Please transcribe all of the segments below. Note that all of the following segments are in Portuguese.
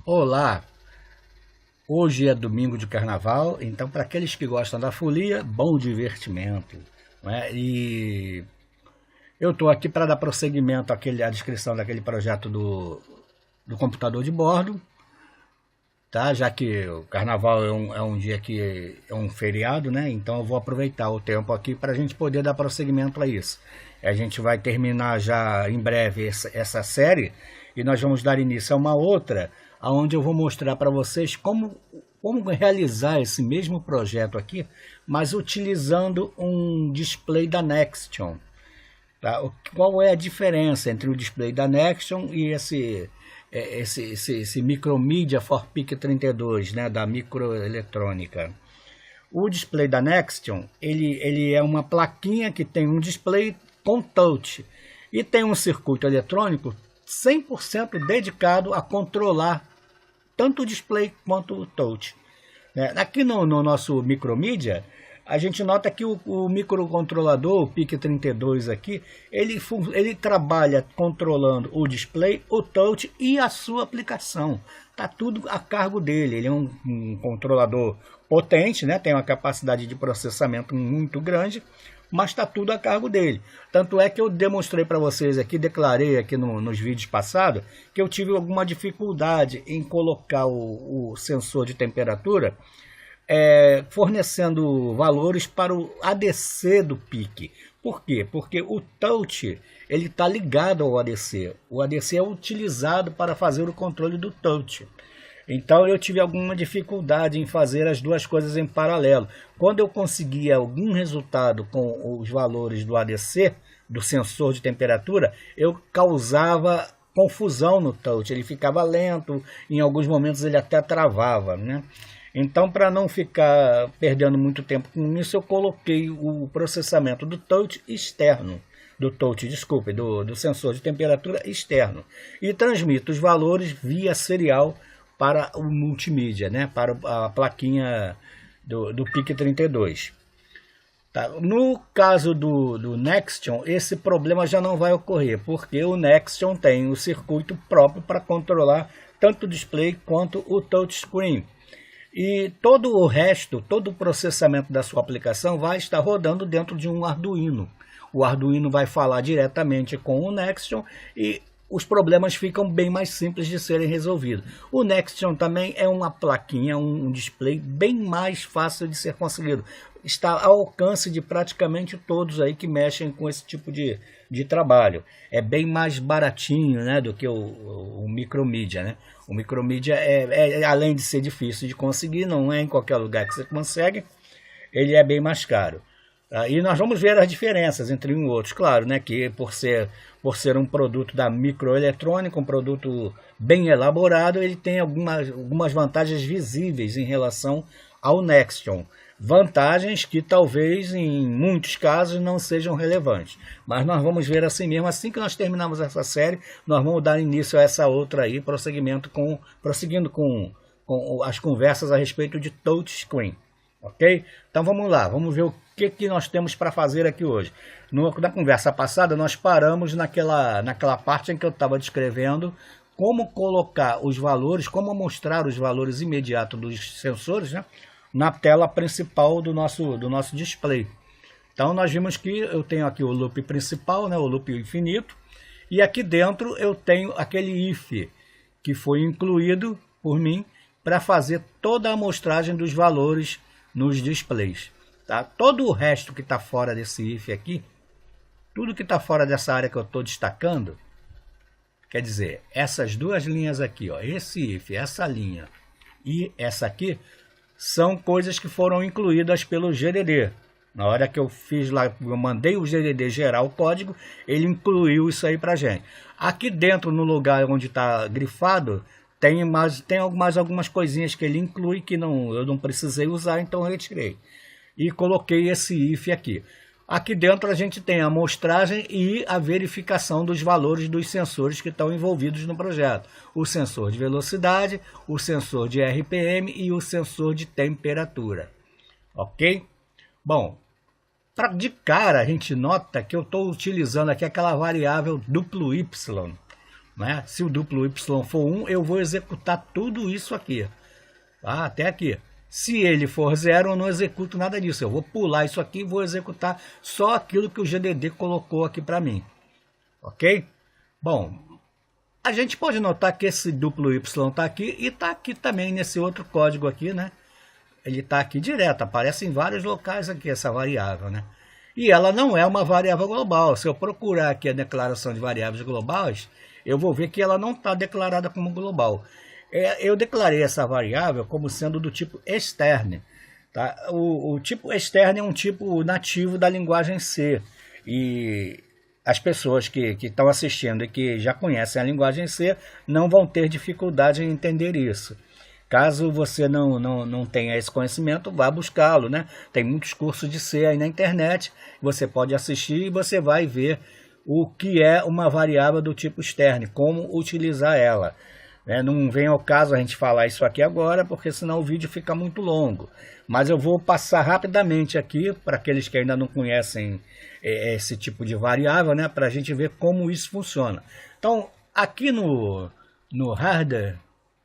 Olá, hoje é domingo de carnaval, então para aqueles que gostam da folia, bom divertimento, não é? E eu estou aqui para dar prosseguimento à descrição daquele projeto do computador de bordo, tá? Já que o carnaval é um dia que é um feriado, né? Então eu vou aproveitar o tempo aqui para a gente poder dar prosseguimento a isso. A gente vai terminar já em breve essa série e nós vamos dar início a uma outra, onde eu vou mostrar para vocês como realizar esse mesmo projeto aqui, mas utilizando um display da Nextion. Tá? Qual é a diferença entre o display da Nextion e esse Micromedia ForPic 32, né, da Microeletrônica? O display da Nextion, ele é uma plaquinha que tem um display com touch e tem um circuito eletrônico 100% dedicado a controlar tanto o display quanto o touch. Aqui no nosso Micromedia, a gente nota que o microcontrolador, o PIC32 aqui, ele trabalha controlando o display, o touch e a sua aplicação. Está tudo a cargo dele. Ele é um controlador potente, né? Tem uma capacidade de processamento muito grande, mas está tudo a cargo dele. Tanto é que eu demonstrei para vocês aqui, declarei aqui nos vídeos passados, que eu tive alguma dificuldade em colocar o sensor de temperatura, fornecendo valores para o ADC do PIC. Por quê? Porque o touch ele está ligado ao ADC. O ADC é utilizado para fazer o controle do touch. Então eu tive alguma dificuldade em fazer as duas coisas em paralelo. Quando eu conseguia algum resultado com os valores do ADC, do sensor de temperatura, eu causava confusão no touch. Ele ficava lento, em alguns momentos ele até travava, né? Então, para não ficar perdendo muito tempo com isso, eu coloquei o processamento do touch externo, do sensor de temperatura externo, e transmito os valores via serial para o multimídia, né? Para a plaquinha do PIC32. Tá? No caso do Nextion, esse problema já não vai ocorrer, porque o Nextion tem o circuito próprio para controlar tanto o display quanto o touchscreen. E todo o resto, todo o processamento da sua aplicação vai estar rodando dentro de um Arduino. O Arduino vai falar diretamente com o Nextion e os problemas ficam bem mais simples de serem resolvidos. O Nextion também é uma plaquinha, um display bem mais fácil de ser conseguido. Está ao alcance de praticamente todos aí que mexem com esse tipo de trabalho. É bem mais baratinho, né, do que o Micromedia, né? O Micromedia, além de ser difícil de conseguir, não é em qualquer lugar que você consegue, ele é bem mais caro. E nós vamos ver as diferenças entre um e outro. Claro, né, que por ser um produto da microeletrônica, um produto bem elaborado, ele tem algumas vantagens visíveis em relação ao Nextion. Vantagens que talvez em muitos casos não sejam relevantes. Mas nós vamos ver assim mesmo. Assim que nós terminarmos essa série, nós vamos dar início a essa outra aí, prosseguindo com as conversas a respeito de touchscreen. Ok? Então vamos lá, vamos ver o que nós temos para fazer aqui hoje. Na conversa passada nós paramos naquela parte em que eu estava descrevendo como colocar os valores, como mostrar os valores imediatos dos sensores, né, na tela principal do nosso display. Então nós vimos que eu tenho aqui o loop principal, né, o loop infinito, e aqui dentro eu tenho aquele if que foi incluído por mim para fazer toda a amostragem dos valores nos displays. Tá? Todo o resto que está fora desse if aqui, tudo que está fora dessa área que eu estou destacando, quer dizer, essas duas linhas aqui, ó, esse if, essa linha e essa aqui, são coisas que foram incluídas pelo GDD. Na hora que eu fiz lá, eu mandei o GDD gerar o código, ele incluiu isso aí para gente. Aqui dentro, no lugar onde está grifado, tem mais algumas coisinhas que ele inclui que eu não precisei usar, então eu retirei. E coloquei esse if aqui. Aqui dentro a gente tem a amostragem e a verificação dos valores dos sensores que estão envolvidos no projeto. O sensor de velocidade, o sensor de RPM e o sensor de temperatura. Ok? Bom, de cara a gente nota que eu estou utilizando aqui aquela variável duplo Y. né? Se o duplo Y for 1, eu vou executar tudo isso aqui, tá? Até aqui. Se ele for 0, eu não executo nada disso. Eu vou pular isso aqui e vou executar só aquilo que o GDD colocou aqui para mim. Ok? Bom, a gente pode notar que esse duplo Y está aqui e está aqui também nesse outro código aqui, né? Ele está aqui direto, aparece em vários locais aqui essa variável, né? E ela não é uma variável global. Se eu procurar aqui a declaração de variáveis globais, eu vou ver que ela não está declarada como global. Eu declarei essa variável como sendo do tipo externe. Tá? O tipo externe é um tipo nativo da linguagem C. E as pessoas que estão assistindo e que já conhecem a linguagem C não vão ter dificuldade em entender isso. Caso você não tenha esse conhecimento, vá buscá-lo, né? Tem muitos cursos de C aí na internet, você pode assistir e você vai ver o que é uma variável do tipo externo, como utilizar ela. Não vem ao caso a gente falar isso aqui agora, porque senão o vídeo fica muito longo. Mas eu vou passar rapidamente aqui, para aqueles que ainda não conhecem esse tipo de variável, né? Para a gente ver como isso funciona. Então, aqui no header,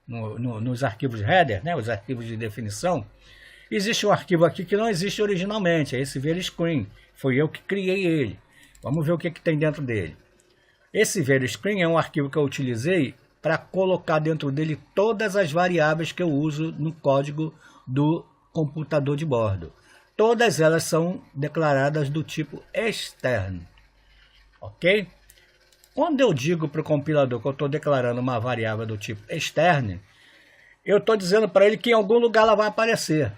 nos arquivos header, né, os arquivos de definição, existe um arquivo aqui que não existe originalmente, é esse VeryScreen. Foi eu que criei ele. Vamos ver o que tem dentro dele. Esse VeryScreen é um arquivo que eu utilizei para colocar dentro dele todas as variáveis que eu uso no código do computador de bordo. Todas elas são declaradas do tipo externo. Ok? Quando eu digo para o compilador que eu estou declarando uma variável do tipo externe, eu estou dizendo para ele que em algum lugar ela vai aparecer.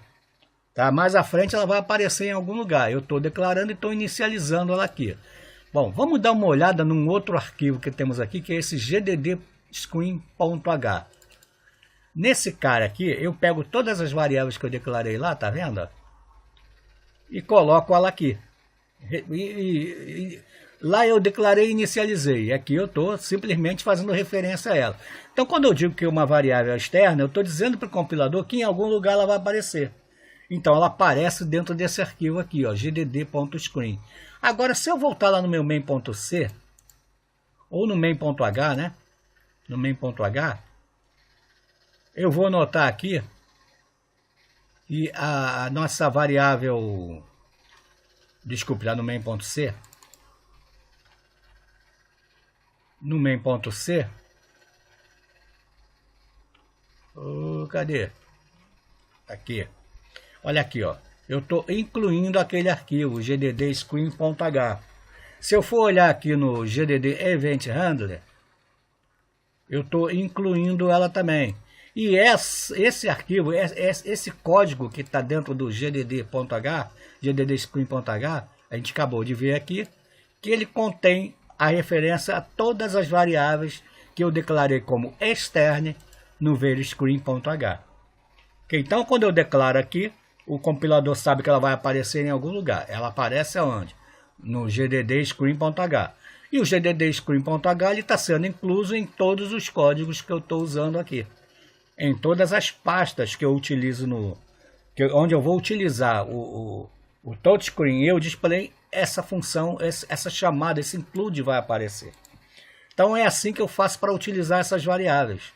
Tá? Mais à frente ela vai aparecer em algum lugar. Eu estou declarando e estou inicializando ela aqui. Bom, vamos dar uma olhada num outro arquivo que temos aqui, que é esse gddScreen.h. Nesse cara aqui, eu pego todas as variáveis que eu declarei lá, tá vendo? E coloco ela aqui. Lá eu declarei e inicializei. Aqui eu estou simplesmente fazendo referência a ela. Então, quando eu digo que uma variável é externa, eu estou dizendo para o compilador que em algum lugar ela vai aparecer. Então, ela aparece dentro desse arquivo aqui, ó, gdd.screen. Agora, se eu voltar lá no meu main.c, ou no main.h, né? No main.h, eu vou notar aqui que a nossa variável... Desculpe, lá no main.c... No main.c, cadê? Aqui, olha aqui, ó. Eu estou incluindo aquele arquivo gddScreen.h. Se eu for olhar aqui no gdd Event Handler, eu estou incluindo ela também. E esse arquivo, esse código que está dentro do gdd.h, gddScreen.h, a gente acabou de ver aqui, que ele contém a referência a todas as variáveis que eu declarei como externe no VeryScreen.h. Então, quando eu declaro aqui, o compilador sabe que ela vai aparecer em algum lugar. Ela aparece aonde? No gddScreen.h. E o gddScreen.h está sendo incluso em todos os códigos que eu estou usando aqui. Em todas as pastas que eu utilizo onde eu vou utilizar o touchscreen e o display, essa função, essa chamada, esse include vai aparecer. Então é assim que eu faço para utilizar essas variáveis.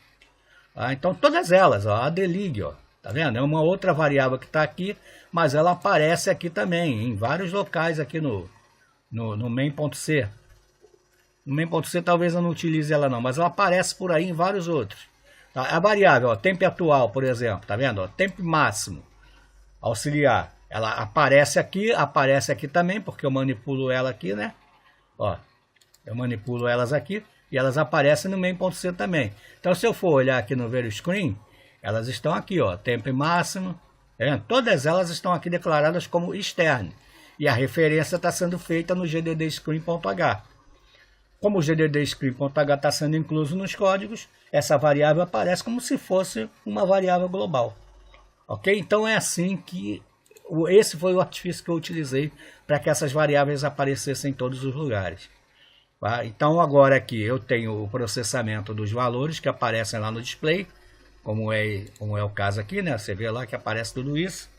Então todas elas, ó, a delig, ó, tá vendo? É uma outra variável que está aqui, mas ela aparece aqui também, em vários locais aqui no main.c. No main.c talvez eu não utilize ela não, mas ela aparece por aí em vários outros. Tá? A variável, ó, tempo atual, por exemplo, tá vendo? Ó, tempo máximo, auxiliar. Ela aparece aqui também, porque eu manipulo ela aqui, né? Ó, eu manipulo elas aqui e elas aparecem no main.c também. Então, se eu for olhar aqui no VeryScreen, elas estão aqui, ó, tempo máximo. Todas elas estão aqui declaradas como externe. E a referência está sendo feita no gddScreen.h. Como o gddScreen.h está sendo incluso nos códigos, essa variável aparece como se fosse uma variável global. Ok? Então, é assim que... Esse foi o artifício que eu utilizei para que essas variáveis aparecessem em todos os lugares. Tá? Então agora aqui eu tenho o processamento dos valores que aparecem lá no display, como é o caso aqui, né? Você vê lá que aparece tudo isso.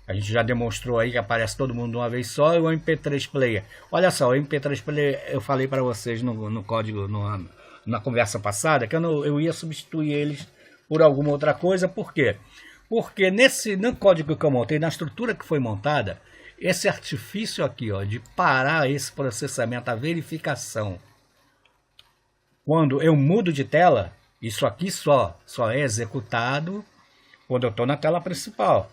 A gente já demonstrou aí que aparece todo mundo de uma vez só. E o MP3 Player. Olha só, o MP3 Player eu falei para vocês no código, na conversa passada, que eu ia substituir eles por alguma outra coisa. Por quê? Porque no código que eu montei, na estrutura que foi montada, esse artifício aqui, ó, de parar esse processamento, a verificação, quando eu mudo de tela, isso aqui só é executado quando eu estou na tela principal.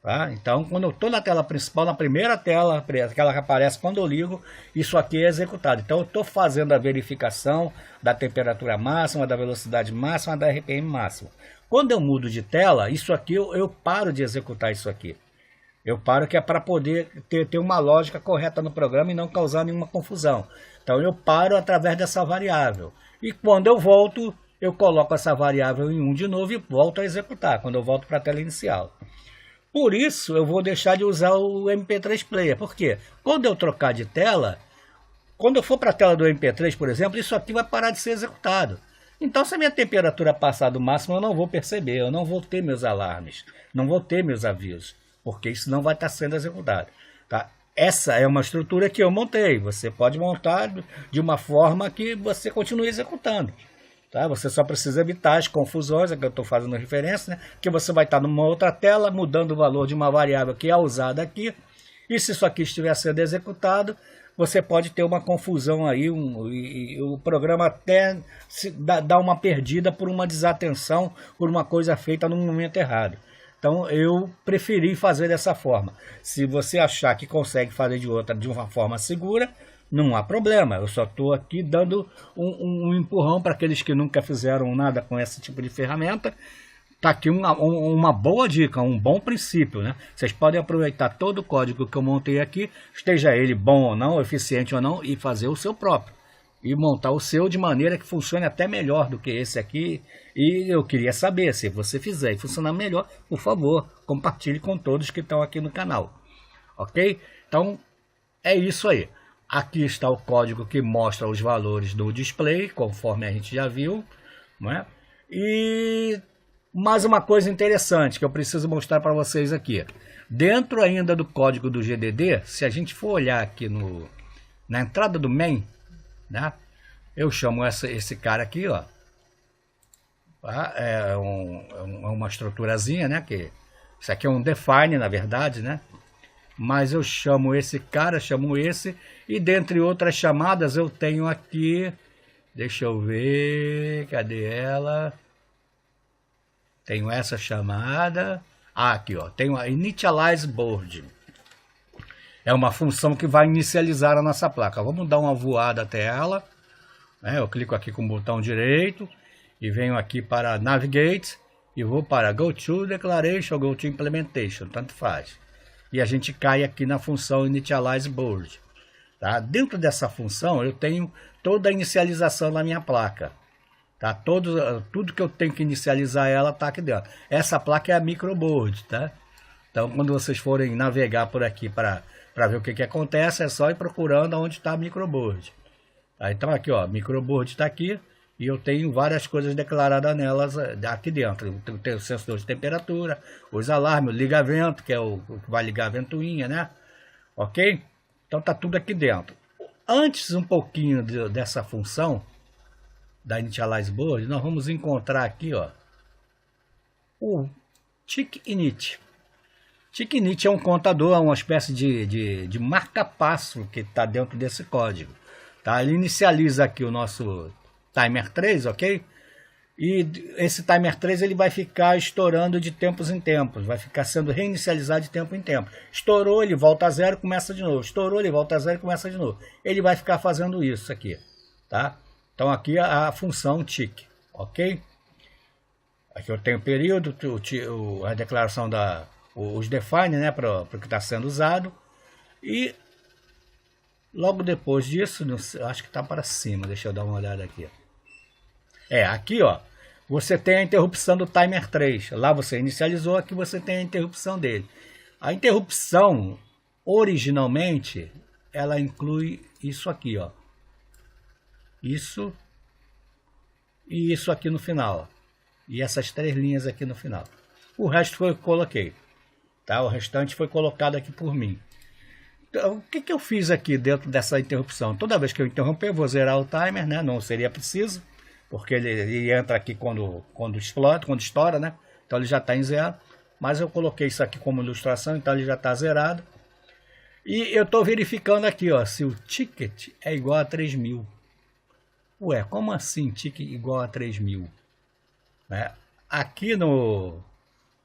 Tá? Então, quando eu estou na tela principal, na primeira tela, aquela que aparece quando eu ligo, isso aqui é executado. Então, eu estou fazendo a verificação da temperatura máxima, da velocidade máxima, da RPM máxima. Quando eu mudo de tela, isso aqui eu paro de executar isso aqui. Eu paro, que é para poder ter uma lógica correta no programa e não causar nenhuma confusão. Então, eu paro através dessa variável. E quando eu volto, eu coloco essa variável em 1 de novo e volto a executar, quando eu volto para a tela inicial. Por isso, eu vou deixar de usar o MP3 Player. Por quê? Quando eu trocar de tela, quando eu for para a tela do MP3, por exemplo, isso aqui vai parar de ser executado. Então, se a minha temperatura passar do máximo, eu não vou perceber, eu não vou ter meus alarmes, não vou ter meus avisos, porque isso não vai estar sendo executado. Tá? Essa é uma estrutura que eu montei. Você pode montar de uma forma que você continue executando. Tá? Você só precisa evitar as confusões, é que eu estou fazendo referência, né? Que você vai estar numa outra tela, mudando o valor de uma variável que é usada aqui, e se isso aqui estiver sendo executado, você pode ter uma confusão aí, e o programa até dá uma perdida por uma desatenção, por uma coisa feita no momento errado. Então eu preferi fazer dessa forma. Se você achar que consegue fazer de uma forma segura, não há problema, eu só estou aqui dando um empurrão para aqueles que nunca fizeram nada com esse tipo de ferramenta. Está aqui uma boa dica, um bom princípio, né? Vocês podem aproveitar todo o código que eu montei aqui, esteja ele bom ou não, eficiente ou não, e fazer o seu próprio. E montar o seu de maneira que funcione até melhor do que esse aqui. E eu queria saber, se você fizer e funcionar melhor, por favor, compartilhe com todos que estão aqui no canal. Ok? Então, é isso aí. Aqui está o código que mostra os valores do display, conforme a gente já viu, não é? E mais uma coisa interessante que eu preciso mostrar para vocês aqui. Dentro ainda do código do GDD, se a gente for olhar aqui na entrada do main, né? Eu chamo esse cara aqui, ó. Tá? É uma estruturazinha, né? Isso aqui é um define, na verdade, né? Mas eu chamo esse cara, chamo esse, e dentre outras chamadas eu tenho aqui, deixa eu ver, cadê ela? Tenho essa chamada, aqui ó, tenho a Initialize Board. É uma função que vai inicializar a nossa placa. Vamos dar uma voada até ela, né? Eu clico aqui com o botão direito, e venho aqui para Navigate, e vou para Go to Declaration, Go to Implementation, tanto faz. E a gente cai aqui na função Initialize Board. Tá? Dentro dessa função eu tenho toda a inicialização da minha placa. Tá? Tudo que eu tenho que inicializar ela está aqui dentro. Essa placa é a microboard. Tá? Então quando vocês forem navegar por aqui para ver o que acontece, é só ir procurando onde está a microboard. Tá? Então aqui ó, microboard está aqui. E eu tenho várias coisas declaradas nelas aqui dentro. Eu tenho o sensor de temperatura, os alarmes, o liga-vento, que é o que vai ligar a ventoinha, né? Ok? Então tá tudo aqui dentro. Antes um pouquinho dessa função da Initialize Board, nós vamos encontrar aqui, ó, o Tick-Init. Tick-Init é um contador, é uma espécie de marca-passo que está dentro desse código. Tá? Ele inicializa aqui o nosso timer 3, ok? E esse timer 3 ele vai ficar estourando de tempos em tempos, vai ficar sendo reinicializado de tempo em tempo. Estourou, ele volta a zero, começa de novo. Estourou, ele volta a zero e começa de novo. Ele vai ficar fazendo isso aqui, tá? Então aqui a função tick, ok? Aqui eu tenho o período, a declaração os define, né, para o que está sendo usado. E logo depois disso, acho que está para cima, deixa eu dar uma olhada aqui. Aqui ó, você tem a interrupção do timer 3. Lá você inicializou, aqui você tem a interrupção dele. A interrupção, originalmente, ela inclui isso aqui, ó. Isso e isso aqui no final. E essas 3 linhas aqui no final. O resto foi o que eu coloquei. Tá? O restante foi colocado aqui por mim. Então, o que eu fiz aqui dentro dessa interrupção? Toda vez que eu interromper, eu vou zerar o timer, né? Não seria preciso. porque ele entra aqui quando explode, quando estoura, né? Então ele já está em zero, mas eu coloquei isso aqui como ilustração, então ele já está zerado. E eu estou verificando aqui, ó, se o ticket é igual a 3.000. Ué, como assim ticket igual a 3.000? Né? Aqui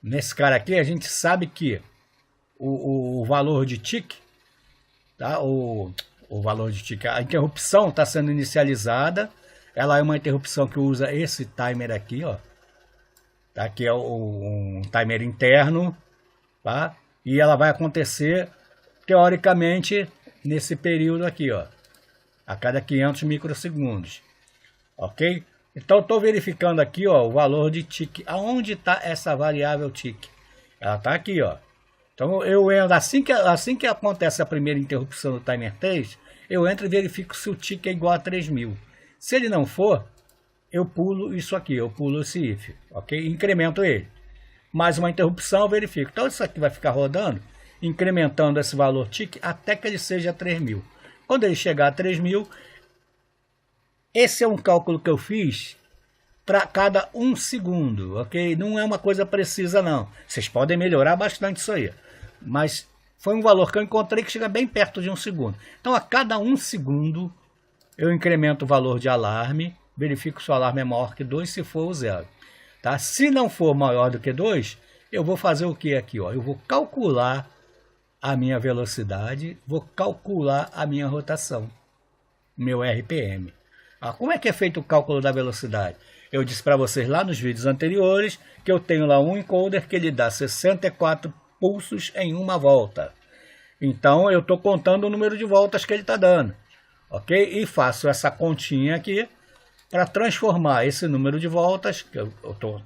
nesse cara aqui, a gente sabe que o valor de tick, tá? O valor de tick, a interrupção está sendo inicializada. Ela é uma interrupção que usa esse timer aqui, ó. Tá? Que é um timer interno, tá? E ela vai acontecer teoricamente nesse período aqui, ó, a cada 500 microsegundos, ok? Então estou verificando aqui, ó, o valor de tick. Aonde está essa variável tick? Ela está aqui, ó. Então eu entro, assim que acontece a primeira interrupção do timer 3, eu entro e verifico se o tick é igual a 3.000. Se ele não for, eu pulo isso aqui, eu pulo esse if, ok? Incremento ele. Mais uma interrupção, eu verifico. Então isso aqui vai ficar rodando, incrementando esse valor tick até que ele seja 3.000. Quando ele chegar a 3.000, esse é um cálculo que eu fiz para cada 1 segundo, ok? Não é uma coisa precisa não. Vocês podem melhorar bastante isso aí. Mas foi um valor que eu encontrei que chega bem perto de 1 segundo. Então a cada 1 segundo eu incremento o valor de alarme, verifico se o alarme é maior que 2, se for o 0. Tá? Se não for maior do que 2, eu vou fazer o que aqui? Ó? Eu vou calcular a minha velocidade, vou calcular a minha rotação, meu RPM. Como é que é feito o cálculo da velocidade? Eu disse para vocês lá nos vídeos anteriores que eu tenho lá um encoder que ele dá 64 pulsos em uma volta. Então eu estou contando o número de voltas que ele está dando, ok? E faço essa continha aqui para transformar esse número de voltas, que eu estou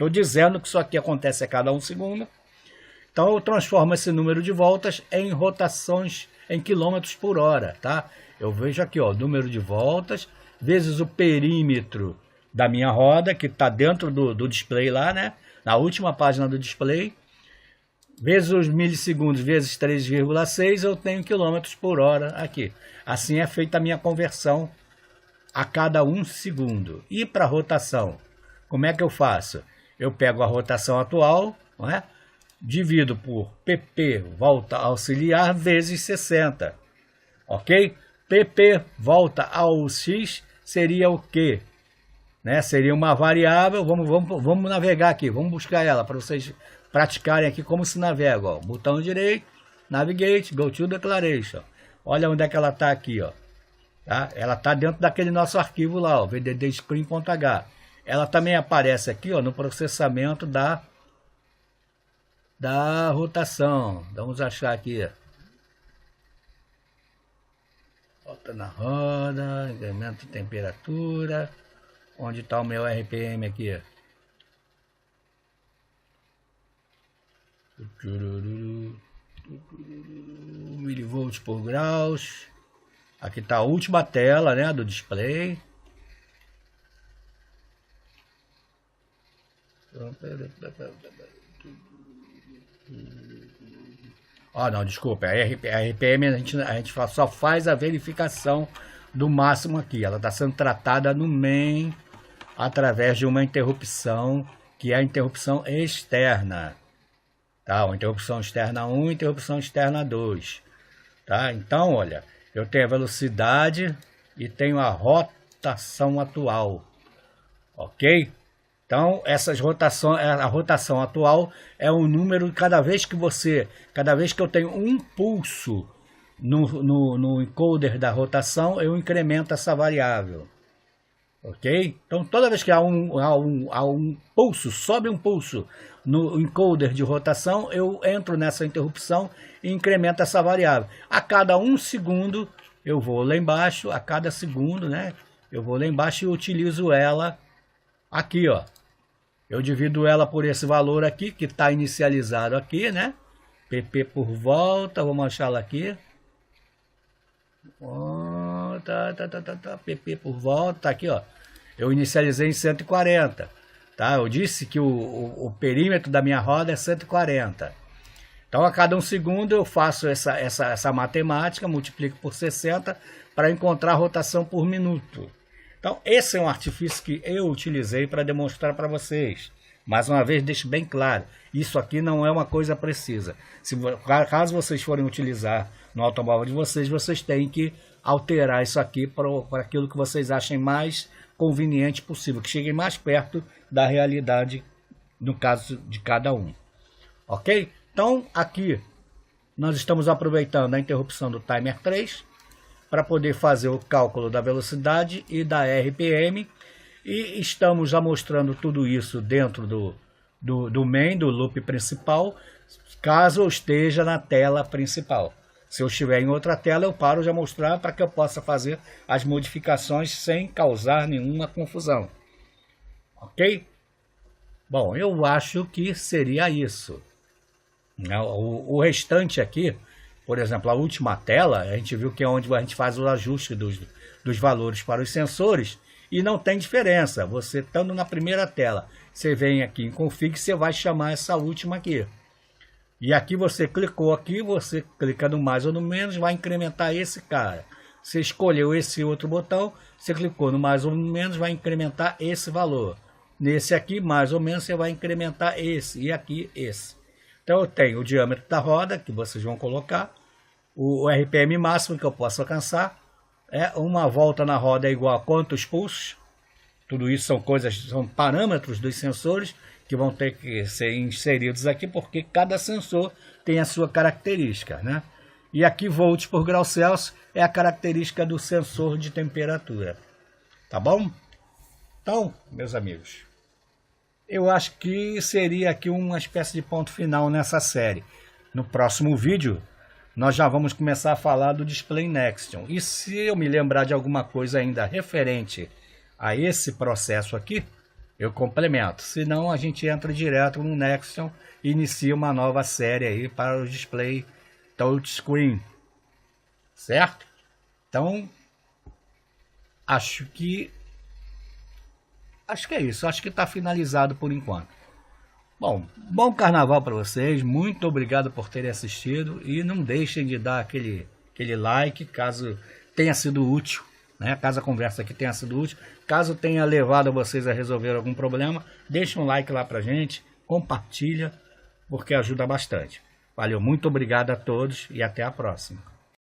dizendo que isso aqui acontece a cada 1 segundo. Então eu transformo esse número de voltas em rotações em quilômetros por hora, tá? Eu vejo aqui, ó, número de voltas vezes o perímetro da minha roda, que está dentro do display lá, né? Na última página do display, vezes os milissegundos vezes 3,6, eu tenho quilômetros por hora aqui. Assim é feita a minha conversão a cada 1 segundo. E para rotação, como é que eu faço? Eu pego a rotação atual, não é? Divido por pp volta auxiliar vezes 60, ok? pp volta ao x seria o quê? Né? Seria uma variável, vamos navegar aqui, vamos buscar ela para vocês praticarem aqui como se navega. Ó. Botão direito, navigate, go to declaration. Olha onde é que ela está aqui, ó. Tá? Ela está dentro daquele nosso arquivo lá, ó, vddscreen.h. Ela também aparece aqui, ó, no processamento da rotação. Vamos achar aqui. Volta na roda, incremento de temperatura. Onde está o meu RPM aqui? Milivolts por graus. Aqui está a última tela, né, do display. Não, desculpa, a RPM a gente só faz a verificação do máximo aqui. Ela está sendo tratada no main através de uma interrupção, que é a interrupção externa. Tá? Uma interrupção externa 1, interrupção externa 2. Tá? Então, olha, eu tenho a velocidade e tenho a rotação atual. Ok? Então, a rotação atual é um número, cada vez que eu tenho um pulso no encoder da rotação, eu incremento essa variável. Ok? Então, toda vez que há um pulso, sobe um pulso no encoder de rotação, eu entro nessa interrupção e incremento essa variável. A cada 1 segundo, eu vou lá embaixo, a cada segundo, né? Eu vou lá embaixo e utilizo ela aqui, ó. Eu divido ela por esse valor aqui, que está inicializado aqui, né? pp por volta, vamos achar ela aqui. pp por volta, tá aqui, ó. Eu inicializei em 140, tá? Eu disse que o perímetro da minha roda é 140. Então, a cada 1 segundo eu faço essa matemática, multiplico por 60 para encontrar a rotação por minuto. Então, esse é um artifício que eu utilizei para demonstrar para vocês. Mais uma vez, deixo bem claro, isso aqui não é uma coisa precisa. Caso vocês forem utilizar no automóvel de vocês, vocês têm que alterar isso aqui para aquilo que vocês achem mais conveniente possível, que cheguem mais perto da realidade, no caso de cada um. Ok? Então, aqui, nós estamos aproveitando a interrupção do timer 3, para poder fazer o cálculo da velocidade e da RPM, e estamos já mostrando tudo isso dentro do main, do loop principal, caso eu esteja na tela principal. Se eu estiver em outra tela, eu paro de mostrar para que eu possa fazer as modificações sem causar nenhuma confusão. Ok? Bom, eu acho que seria isso. O restante aqui, por exemplo, a última tela, a gente viu que é onde a gente faz o ajuste dos valores para os sensores e não tem diferença. Você estando na primeira tela, você vem aqui em config, você vai chamar essa última aqui. E aqui você clicou aqui, você clica no mais ou no menos, vai incrementar esse cara. Você escolheu esse outro botão, você clicou no mais ou no menos, vai incrementar esse valor. Nesse aqui, mais ou menos, você vai incrementar esse e aqui esse. Então eu tenho o diâmetro da roda, que vocês vão colocar, o RPM máximo que eu posso alcançar, uma volta na roda é igual a quantos pulsos. Tudo isso são parâmetros dos sensores que vão ter que ser inseridos aqui, porque cada sensor tem a sua característica, né? E aqui volts por grau Celsius é a característica do sensor de temperatura. Tá bom? Então, meus amigos, eu acho que seria aqui uma espécie de ponto final nessa série. No próximo vídeo, nós já vamos começar a falar do Display Nextion. E se eu me lembrar de alguma coisa ainda referente a esse processo aqui, eu complemento. Senão a gente entra direto no Nextion e inicia uma nova série aí para o Display Touchscreen. Certo? Então, acho que é isso. Acho que está finalizado por enquanto. Bom carnaval para vocês, muito obrigado por terem assistido e não deixem de dar aquele like caso tenha sido útil, né? Caso a conversa aqui tenha sido útil, caso tenha levado vocês a resolver algum problema, deixa um like lá pra gente, compartilha, porque ajuda bastante. Valeu, muito obrigado a todos e até a próxima.